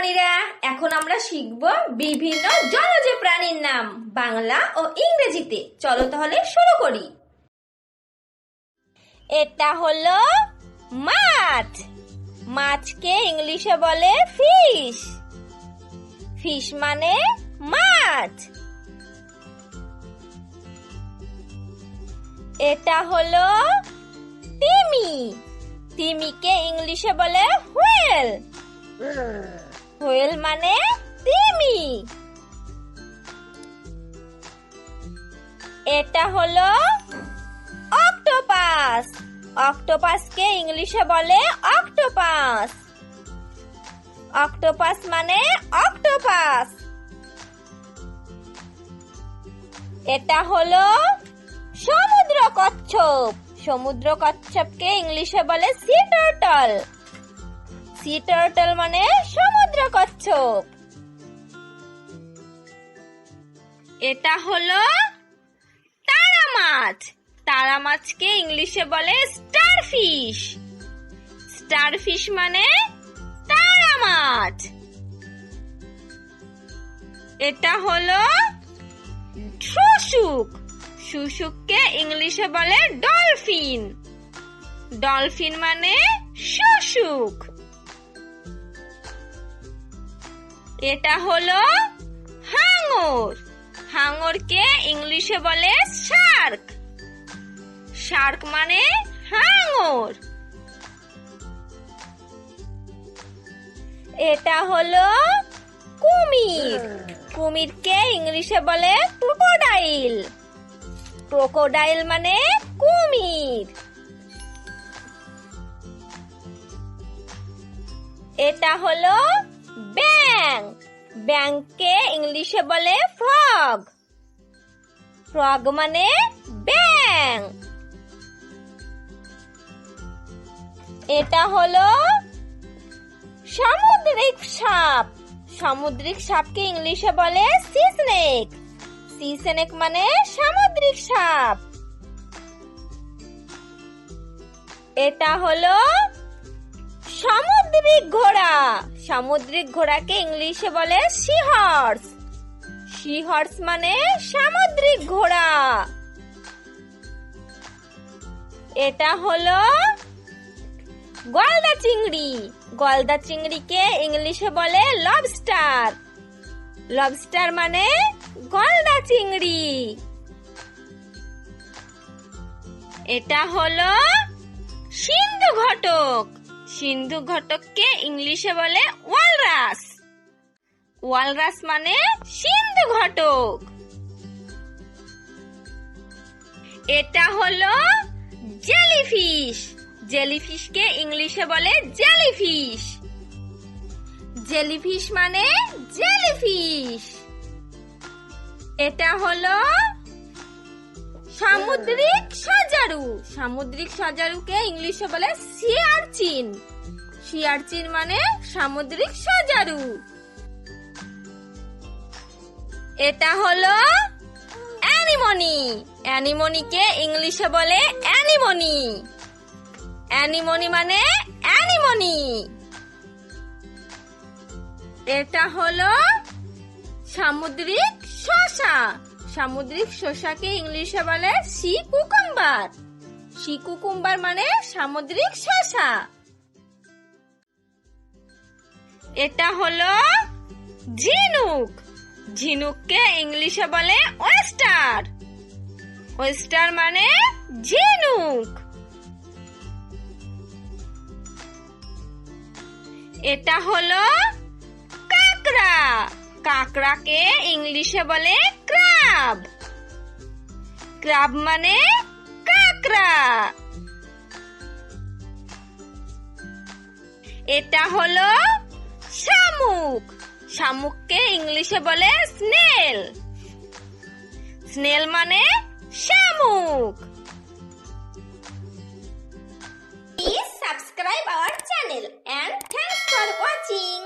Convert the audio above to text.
সোনামণিরা, এখন আমরা শিখব বিভিন্ন জলজ প্রাণীর নাম বাংলা ও ইংরেজিতে। চলো তাহলে শুরু করি। এটা হলো মাছ। মাছকে ইংলিশে বলে ফিশ। ফিশ মানে মাছ। এটা হলো তিমি। তিমিকে ইংলিশে বলে হুইল। হুইল মানে তিমি। এটা হলো অক্টোপাস। অক্টোপাসকে ইংলিশে বলে অক্টোপাস। অক্টোপাস মানে অক্টোপাস। এটা হলো সমুদ্র কচ্ছপ। সমুদ্র কচ্ছপকে ইংলিশে বলে সি টার্টল। সি টার্টল মানে সমুদ্র কচ্ছপ। এটা হলো তারা মাছ। তারা মাছকে ইংলিশে বলে স্টারফিশ। স্টারফিশ মানে তারা মাছ। এটা হলো শুশুক। শুশুককে ইংলিশে বলে ডলফিন। ডলফিন মানে শুশুক। এটা হলো হাঙর। হাঙরকে ইংলিশে বলে শার্ক। শার্ক মানে হাঙর। এটা হলো কুমির। কুমিরকে ইংলিশে বলে ক্রোকোডাইল। ক্রোকোডাইল মানে কুমির। এটা হলো ব্যাঙ। ব্যাঙকে ইংলিশে বলে ফ্রগ। ফ্রগ মানে ব্যাঙ। এটা হলো সামুদ্রিক সাপ। সামুদ্রিক সাপকে ইংলিশে বলে সি স্নেক। সি স্নেক মানে সামুদ্রিক সাপ। এটা হলো সামুদ্রিক ঘোড়া। সামুদ্রিক ঘোড়াকে ইংলিশে বলে সি হর্স। সি হর্স মানে সামুদ্রিক ঘোড়া। এটা হলো গলদা চিংড়ি। গলদা চিংড়িকে ইংলিশে বলে লবস্টার। লবস্টার মানে গলদা চিংড়ি। এটা হলো সিন্ধু ঘটক। সিন্ধু ঘটককে ইংলিশে বলে ওয়ালরাস। ওয়ালরাস মানে সিন্ধু ঘটক। এটা হলো জেলিফিশ। জেলিফিশকে ইংলিশে বলে জেলিফিশ। জেলিফিশ মানে জেলিফিশ। এটা হলো সামুদ্রিক সজারু। সামুদ্রিক সজারুকে ইংলিশে বলে সি আর্চিন। সি আর্চিন মানে সামুদ্রিক সজারু। এটা হলো অ্যানিমনি। অ্যানিমনিকে ইংলিশে বলে অ্যানিমনি। অ্যানিমনি মানে অ্যানিমনি। এটা হলো সামুদ্রিক শসা। সামুদ্রিক শসাকে ইংলিশে বলে সি কুকুম্বার। সি কুকুম্বার মানে সামুদ্রিক শসা। এটা হলো ঝিনুক। ঝিনুককে ইংলিশে বলে ওয়েস্টার। ওয়েস্টার মানে ঝিনুক। এটা হলো কাঁকড়া। কাঁকড়াকে ইংলিশে বলে ক্রাব। ক্রাব মানে কাঁকড়া। এটা হলো শামুক। শামুককে ইংলিশে বলে স্নেল। স্নেল মানে শামুক। Please subscribe our channel and thanks for watching.